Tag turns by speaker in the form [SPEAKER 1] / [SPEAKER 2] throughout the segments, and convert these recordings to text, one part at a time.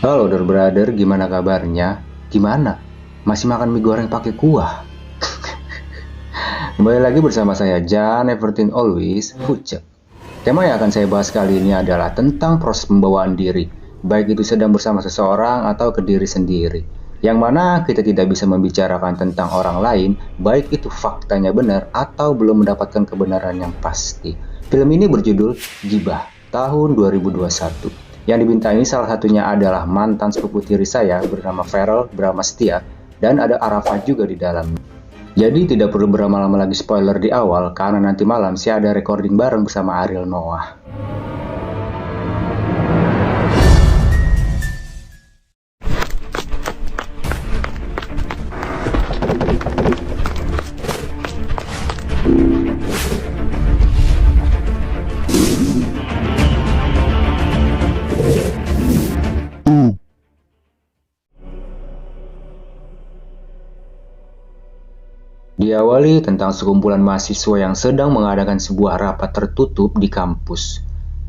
[SPEAKER 1] Halo Dor Brother, gimana kabarnya? Gimana? Masih makan mie goreng pakai kuah? Kembali lagi bersama saya Jan, Everything Always, Fucek. Tema yang akan saya bahas kali ini adalah tentang proses pembawaan diri, baik itu sedang bersama seseorang atau ke diri sendiri. Yang mana kita tidak bisa membicarakan tentang orang lain, baik itu faktanya benar atau belum mendapatkan kebenaran yang pasti. Film ini berjudul Gibah, tahun 2021. Yang dibintangi salah satunya adalah mantan sepupu tiri saya bernama Feral Bramastya dan ada Arafat juga di dalamnya. Jadi tidak perlu berlama-lama lagi spoiler di awal karena nanti malam saya ada recording bareng bersama Ariel Noah. Diawali tentang sekumpulan mahasiswa yang sedang mengadakan sebuah rapat tertutup di kampus.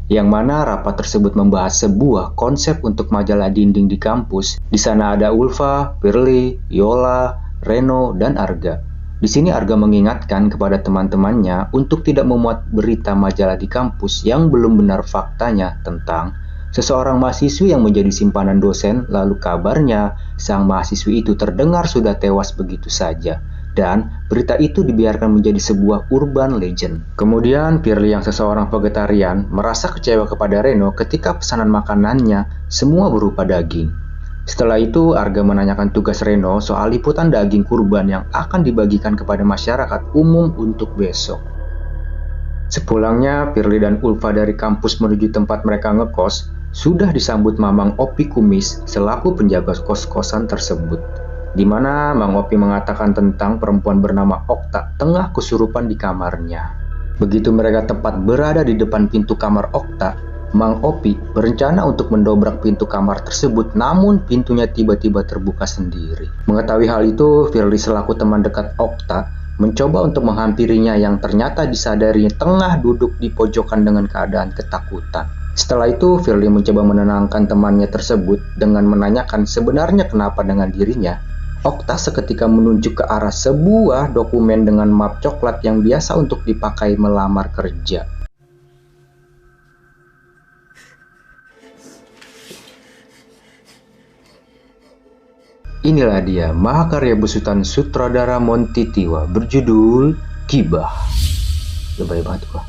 [SPEAKER 1] Yang mana rapat tersebut membahas sebuah konsep untuk majalah dinding di kampus. Di sana ada Ulfa, Firly, Yola, Reno, dan Arga. Di sini Arga mengingatkan kepada teman-temannya untuk tidak memuat berita majalah di kampus yang belum benar faktanya tentang seseorang mahasiswi yang menjadi simpanan dosen, lalu kabarnya sang mahasiswi itu terdengar sudah tewas begitu saja. Dan berita itu dibiarkan menjadi sebuah urban legend. Kemudian Firly yang seseorang vegetarian merasa kecewa kepada Reno ketika pesanan makanannya semua berupa daging. Setelah itu Arga menanyakan tugas Reno soal liputan daging kurban yang akan dibagikan kepada masyarakat umum untuk besok. Sepulangnya Firly dan Ulfa dari kampus menuju tempat mereka ngekos, sudah disambut Mamang Opi Kumis selaku penjaga kos-kosan tersebut. Di mana Mang Opi mengatakan tentang perempuan bernama Okta tengah kesurupan di kamarnya. Begitu mereka tepat berada di depan pintu kamar Okta, Mang Opi berencana untuk mendobrak pintu kamar tersebut, namun pintunya tiba-tiba terbuka sendiri. Mengetahui hal itu, Firly selaku teman dekat Okta mencoba untuk menghampirinya yang ternyata disadari tengah duduk di pojokan dengan keadaan ketakutan. Setelah itu, Firly mencoba menenangkan temannya tersebut dengan menanyakan sebenarnya kenapa dengan dirinya. Okta seketika menunjuk ke arah sebuah dokumen dengan map coklat yang biasa untuk dipakai melamar kerja. Inilah dia mahakarya besutan sutradara Monty Tiwa berjudul Gibah. Lebay banget gua.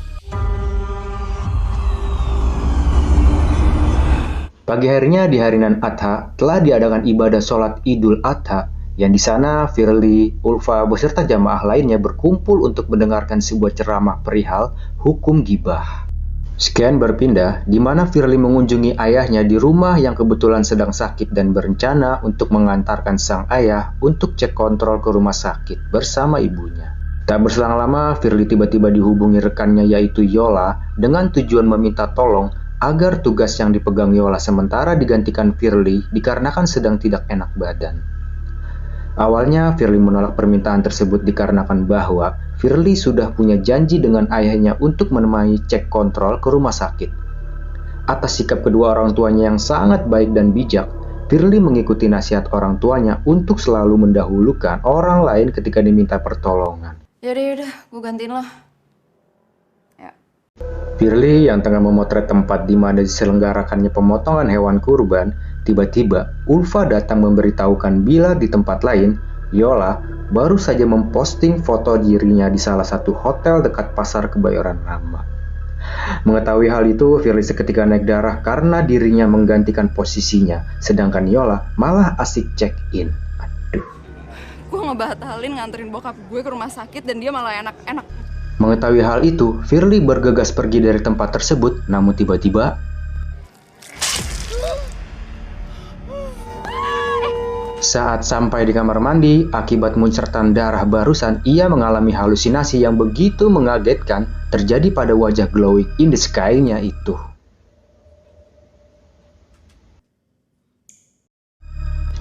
[SPEAKER 1] Pagi harinya di hari Nan Adha telah diadakan ibadah sholat Idul Adha yang di sana Firly, Ulfa beserta jamaah lainnya berkumpul untuk mendengarkan sebuah ceramah perihal hukum gibah. Sekian berpindah di mana Firly mengunjungi ayahnya di rumah yang kebetulan sedang sakit dan berencana untuk mengantarkan sang ayah untuk cek kontrol ke rumah sakit bersama ibunya. Tak berselang lama, Firly tiba-tiba dihubungi rekannya yaitu Yola dengan tujuan meminta tolong agar tugas yang dipegang Yola sementara digantikan Firly dikarenakan sedang tidak enak badan. Awalnya Firly menolak permintaan tersebut dikarenakan bahwa Firly sudah punya janji dengan ayahnya untuk menemani cek kontrol ke rumah sakit. Atas sikap kedua orang tuanya yang sangat baik dan bijak, Firly mengikuti nasihat orang tuanya untuk selalu mendahulukan orang lain ketika diminta pertolongan.
[SPEAKER 2] Yaudah, gue gantiin lah. Ya.
[SPEAKER 1] Firly yang tengah memotret tempat di mana diselenggarakannya pemotongan hewan kurban, tiba-tiba Ulfa datang memberitahukan bila di tempat lain, Yola baru saja memposting foto dirinya di salah satu hotel dekat Pasar Kebayoran Lama. Mengetahui hal itu, Firly seketika naik darah karena dirinya menggantikan posisinya, sedangkan Yola malah asik check-in. Aduh.
[SPEAKER 2] Gue ngebatalin nganterin bokap gue ke rumah sakit dan dia malah enak-enak.
[SPEAKER 1] Mengetahui hal itu, Firly bergegas pergi dari tempat tersebut, namun tiba-tiba saat sampai di kamar mandi, akibat muncratan darah barusan, ia mengalami halusinasi yang begitu mengagetkan terjadi pada wajah glowing in the sky-nya itu.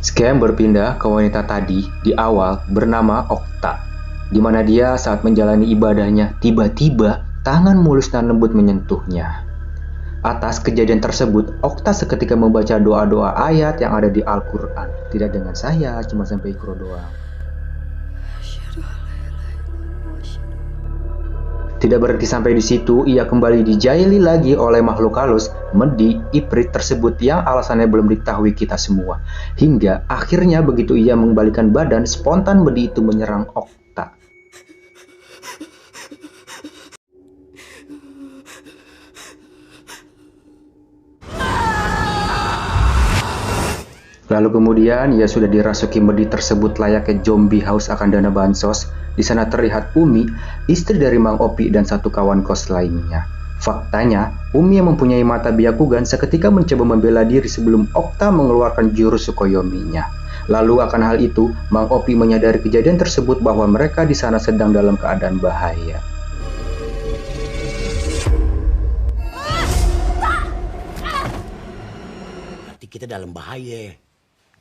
[SPEAKER 1] Scam berpindah ke wanita tadi di awal bernama Okta, di mana dia saat menjalani ibadahnya tiba-tiba tangan mulus dan lembut menyentuhnya. Atas kejadian tersebut, Okta seketika membaca doa-doa ayat yang ada di Al-Quran. Tidak dengan saya, cuma sampai ikro doang. Tidak berhenti sampai di situ, ia kembali dijaili lagi oleh makhluk halus, Medi, Ifrit tersebut yang alasannya belum diketahui kita semua. Hingga akhirnya begitu ia mengembalikan badan, spontan Medi itu menyerang Okta. Lalu kemudian ia sudah dirasuki Medi tersebut layaknya zombie haus akan dana bansos. Di sana terlihat Umi, istri dari Mang Opi dan satu kawan kos lainnya. Faktanya, Umi yang mempunyai mata Byakugan seketika mencoba membela diri sebelum Okta mengeluarkan jurus Tsukuyomi-nya. Lalu akan hal itu, Mang Opi menyadari kejadian tersebut bahwa mereka di sana sedang dalam keadaan bahaya.
[SPEAKER 3] Berarti kita dalam bahaya.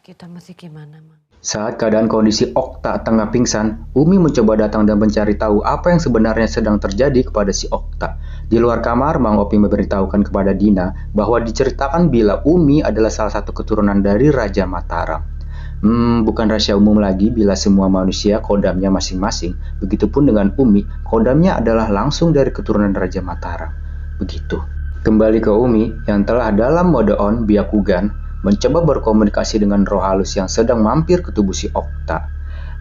[SPEAKER 4] Kita masih gimana, Mang?
[SPEAKER 1] Saat keadaan kondisi Okta tengah pingsan, Umi mencoba datang dan mencari tahu apa yang sebenarnya sedang terjadi kepada si Okta. Di luar kamar, Mang Opi memberitahukan kepada Dina bahwa diceritakan bila Umi adalah salah satu keturunan dari Raja Mataram. Bukan rahasia umum lagi bila semua manusia kodamnya masing-masing. Begitupun dengan Umi, kodamnya adalah langsung dari keturunan Raja Mataram. Begitu. Kembali ke Umi yang telah dalam mode on Byakugan, mencoba berkomunikasi dengan roh halus yang sedang mampir ke tubuh si Okta.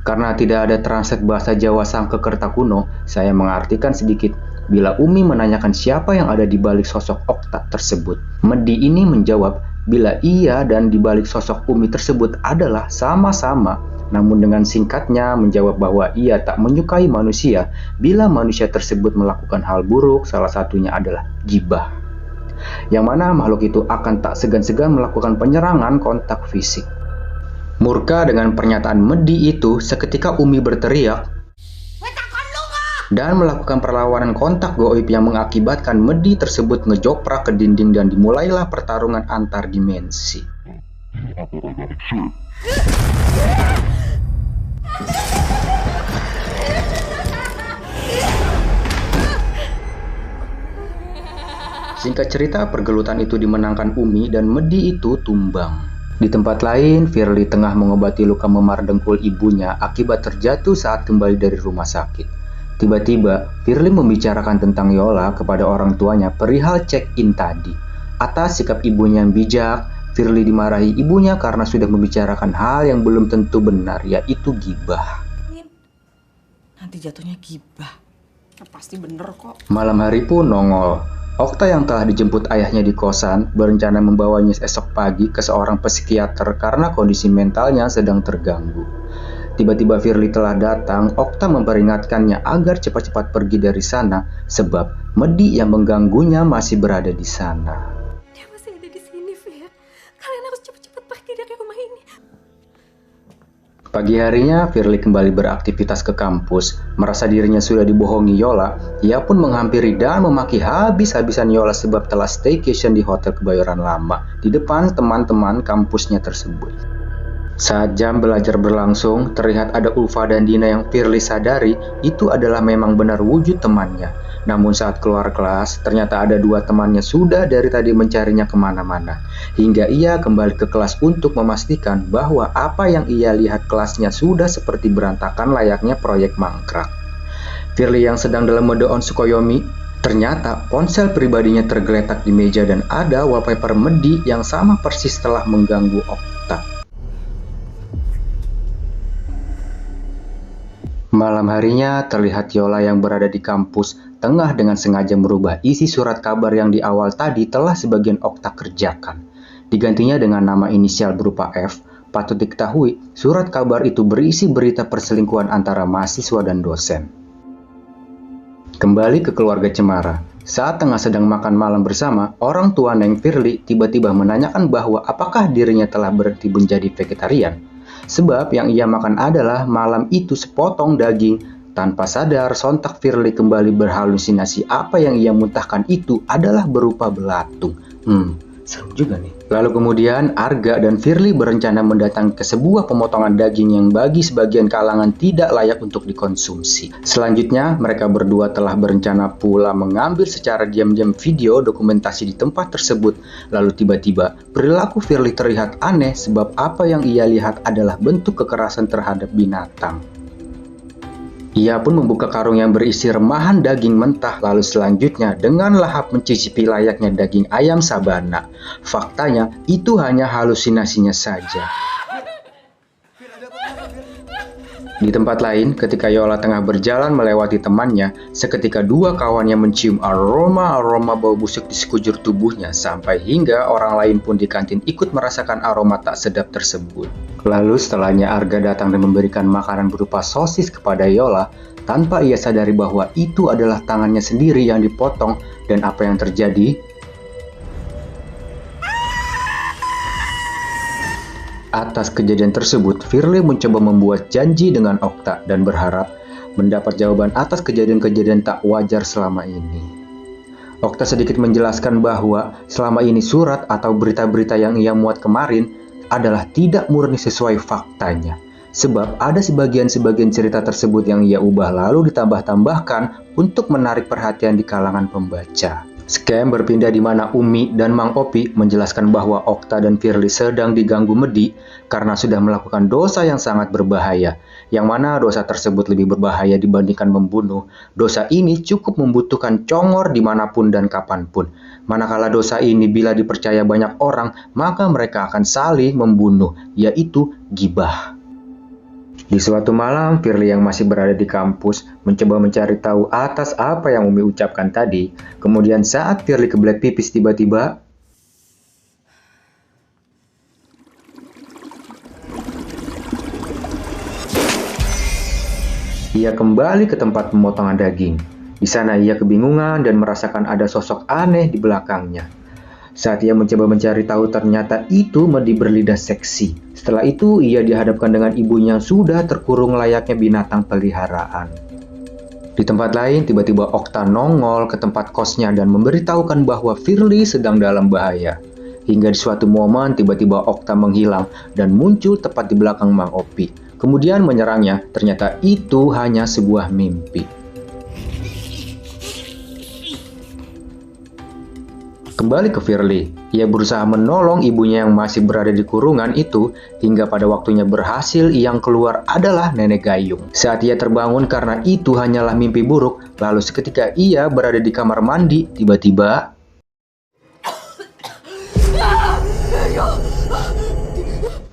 [SPEAKER 1] Karena tidak ada translate bahasa Jawa Sangkekerta kuno, saya mengartikan sedikit bila Umi menanyakan siapa yang ada di balik sosok Okta tersebut. Medi ini menjawab bila ia dan di balik sosok Umi tersebut adalah sama-sama, namun dengan singkatnya menjawab bahwa ia tak menyukai manusia bila manusia tersebut melakukan hal buruk, salah satunya adalah gibah. Yang mana makhluk itu akan tak segan-segan melakukan penyerangan kontak fisik. Murka dengan pernyataan Medi itu, seketika Umi berteriak dan melakukan perlawanan kontak goib yang mengakibatkan Medi tersebut ngejoprak ke dinding dan dimulailah pertarungan antar dimensi. Singkat cerita, pergelutan itu dimenangkan Umi dan Medi itu tumbang. Di tempat lain, Firly tengah mengobati luka memar dengkul ibunya akibat terjatuh saat kembali dari rumah sakit. Tiba-tiba, Firly membicarakan tentang Yola kepada orang tuanya perihal check-in tadi. Atas sikap ibunya yang bijak, Firly dimarahi ibunya karena sudah membicarakan hal yang belum tentu benar, yaitu gibah.
[SPEAKER 4] Nanti jatuhnya gibah.
[SPEAKER 2] Pasti bener kok.
[SPEAKER 1] Malam hari pun nongol. Okta yang telah dijemput ayahnya di kosan berencana membawanya esok pagi ke seorang psikiater karena kondisi mentalnya sedang terganggu. Tiba-tiba Firly telah datang. Okta memperingatkannya agar cepat-cepat pergi dari sana sebab Medi yang mengganggunya masih berada di sana.
[SPEAKER 4] Dia masih ada di sini, Fir. Kalian harus cepat-cepat pergi dari rumah ini.
[SPEAKER 1] Pagi harinya, Firly kembali beraktivitas ke kampus. Merasa dirinya sudah dibohongi Yola, ia pun menghampiri dan memaki habis-habisan Yola sebab telah staycation di Hotel Kebayoran Lama di depan teman-teman kampusnya tersebut. Saat jam belajar berlangsung, terlihat ada Ulfa dan Dina yang Firly sadari itu adalah memang benar wujud temannya. Namun saat keluar kelas, ternyata ada dua temannya sudah dari tadi mencarinya kemana-mana. Hingga ia kembali ke kelas untuk memastikan bahwa apa yang ia lihat kelasnya sudah seperti berantakan layaknya proyek mangkrak. Firly yang sedang dalam mode on Tsukuyomi, ternyata ponsel pribadinya tergeletak di meja dan ada wallpaper Medi yang sama persis telah mengganggu Okta. Malam harinya terlihat Yola yang berada di kampus tengah dengan sengaja merubah isi surat kabar yang di awal tadi telah sebagian Okta kerjakan. Digantinya dengan nama inisial berupa F. Patut diketahui, surat kabar itu berisi berita perselingkuhan antara mahasiswa dan dosen. Kembali ke keluarga Cemara. Saat tengah sedang makan malam bersama, orang tua Neng Firly tiba-tiba menanyakan bahwa apakah dirinya telah berhenti menjadi vegetarian. Sebab yang ia makan adalah malam itu sepotong daging. Tanpa sadar, sontak Firly kembali berhalusinasi apa yang ia muntahkan itu adalah berupa belatung. Seru juga nih. Lalu kemudian Arga dan Firly berencana mendatangi ke sebuah pemotongan daging yang bagi sebagian kalangan tidak layak untuk dikonsumsi. Selanjutnya mereka berdua telah berencana pula mengambil secara diam-diam video dokumentasi di tempat tersebut. Lalu tiba-tiba perilaku Firly terlihat aneh sebab apa yang ia lihat adalah bentuk kekerasan terhadap binatang. Ia pun membuka karung yang berisi remahan daging mentah lalu selanjutnya dengan lahap mencicipi layaknya daging ayam sabana. Faktanya itu hanya halusinasinya saja. Di tempat lain, ketika Yola tengah berjalan melewati temannya, seketika dua kawannya mencium aroma bau busuk di sekujur tubuhnya sampai hingga orang lain pun di kantin ikut merasakan aroma tak sedap tersebut. Lalu setelahnya Arga datang dan memberikan makanan berupa sosis kepada Yola tanpa ia sadari bahwa itu adalah tangannya sendiri yang dipotong dan apa yang terjadi? Atas kejadian tersebut, Firly mencoba membuat janji dengan Okta dan berharap mendapat jawaban atas kejadian-kejadian tak wajar selama ini. Okta sedikit menjelaskan bahwa selama ini surat atau berita-berita yang ia muat kemarin adalah tidak murni sesuai faktanya. Sebab ada sebagian cerita tersebut yang ia ubah lalu ditambah-tambahkan untuk menarik perhatian di kalangan pembaca. Scam berpindah di mana Umi dan Mang Opi menjelaskan bahwa Okta dan Firly sedang diganggu Medi karena sudah melakukan dosa yang sangat berbahaya. Yang mana dosa tersebut lebih berbahaya dibandingkan membunuh. Dosa ini cukup membutuhkan congor dimanapun dan kapanpun. Manakala dosa ini bila dipercaya banyak orang, maka mereka akan saling membunuh, yaitu gibah. Di suatu malam, Firly yang masih berada di kampus mencoba mencari tahu atas apa yang Umi ucapkan tadi. Kemudian saat Firly kebelet pipis tiba-tiba, ia kembali ke tempat pemotongan daging. Di sana ia kebingungan dan merasakan ada sosok aneh di belakangnya. Saat ia mencoba mencari tahu ternyata itu Medi berlidah seksi. Setelah itu ia dihadapkan dengan ibunya yang sudah terkurung layaknya binatang peliharaan. Di tempat lain tiba-tiba Okta nongol ke tempat kosnya dan memberitahukan bahwa Firly sedang dalam bahaya. Hingga di suatu momen tiba-tiba Okta menghilang dan muncul tepat di belakang Mang Opi. Kemudian menyerangnya, ternyata itu hanya sebuah mimpi. Kembali ke Firly, ia berusaha menolong ibunya yang masih berada di kurungan itu hingga pada waktunya berhasil yang keluar adalah Nenek Gayung. Saat ia terbangun karena itu hanyalah mimpi buruk, lalu seketika ia berada di kamar mandi, tiba-tiba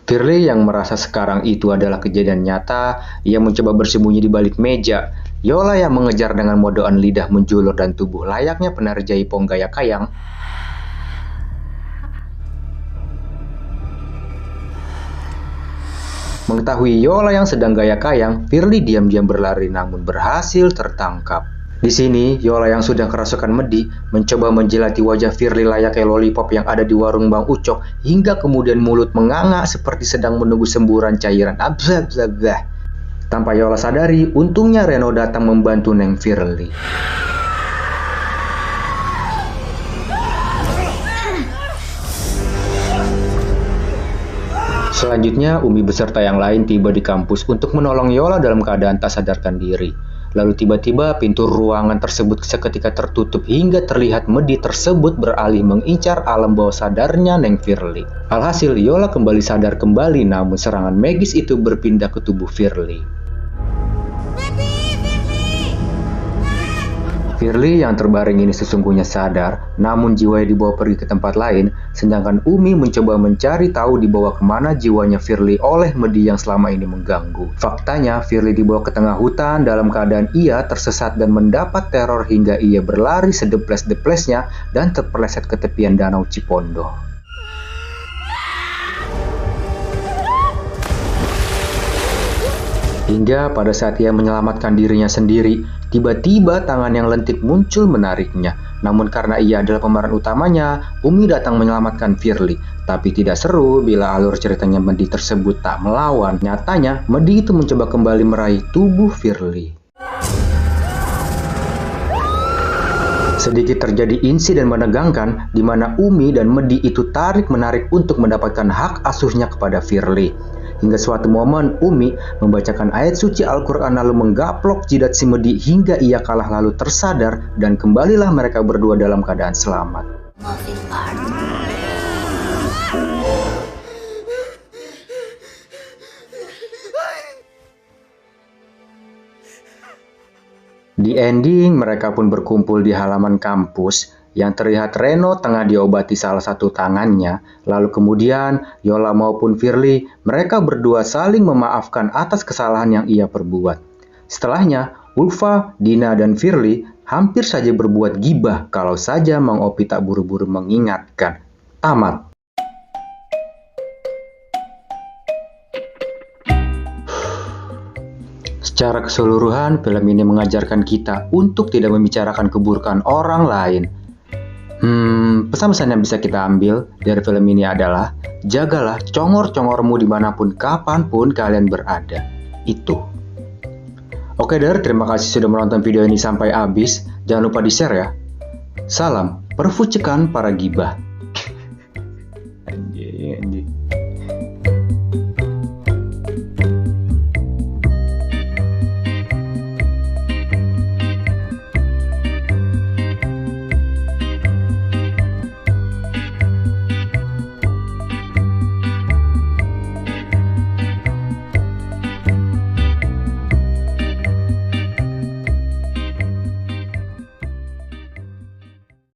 [SPEAKER 1] Firly yang merasa sekarang itu adalah kejadian nyata, ia mencoba bersembunyi di balik meja. Yola yang mengejar dengan modoan lidah menjulur dan tubuh layaknya penari jaipong gaya kayang. Mengetahui Yola yang sedang gaya kayang, Firly diam-diam berlari namun berhasil tertangkap. Di sini, Yola yang sudah kerasukan Medi mencoba menjilati wajah Firly layaknya lollipop yang ada di warung Bang Ucok hingga kemudian mulut menganga seperti sedang menunggu semburan cairan. Tanpa Yola sadari, untungnya Reno datang membantu Neng Firly. Selanjutnya, Umi beserta yang lain tiba di kampus untuk menolong Yola dalam keadaan tak sadarkan diri. Lalu tiba-tiba pintu ruangan tersebut seketika tertutup hingga terlihat Medi tersebut beralih mengincar alam bawah sadarnya Neng Firly. Alhasil, Yola kembali sadar kembali namun serangan magis itu berpindah ke tubuh Firly. Firly yang terbaring ini sesungguhnya sadar, namun jiwanya dibawa pergi ke tempat lain, sedangkan Umi mencoba mencari tahu dibawa kemana jiwanya Firly oleh Medi yang selama ini mengganggu. Faktanya, Firly dibawa ke tengah hutan dalam keadaan ia tersesat dan mendapat teror hingga ia berlari sedeples-deplesnya dan terpeleset ke tepian danau Cipondo. Hingga pada saat ia menyelamatkan dirinya sendiri, tiba-tiba tangan yang lentik muncul menariknya. Namun karena ia adalah pemeran utamanya, Umi datang menyelamatkan Firly. Tapi tidak seru bila alur ceritanya Medi tersebut tak melawan. Nyatanya, Medi itu mencoba kembali meraih tubuh Firly. Sedikit terjadi insiden menegangkan di mana Umi dan Medi itu tarik-menarik untuk mendapatkan hak asuhnya kepada Firly. Hingga suatu momen Umi membacakan ayat suci Al-Quran lalu menggaplok jidat si Medi hingga ia kalah lalu tersadar dan kembalilah mereka berdua dalam keadaan selamat. Di ending, mereka pun berkumpul di halaman kampus yang terlihat Reno tengah diobati salah satu tangannya. Lalu kemudian Yola maupun Firly, mereka berdua saling memaafkan atas kesalahan yang ia perbuat. Setelahnya, Ulfa, Dina, dan Firly hampir saja berbuat gibah kalau saja Mang Opi tak buru-buru mengingatkan. Tamat. Secara keseluruhan, film ini mengajarkan kita untuk tidak membicarakan keburukan orang lain. Pesan-pesan yang bisa kita ambil dari film ini adalah jagalah congor-congormu dimanapun kapanpun kalian berada. Itu. Oke Der, terima kasih sudah menonton video ini sampai habis. Jangan lupa di-share ya. Salam perfucikan para gibah.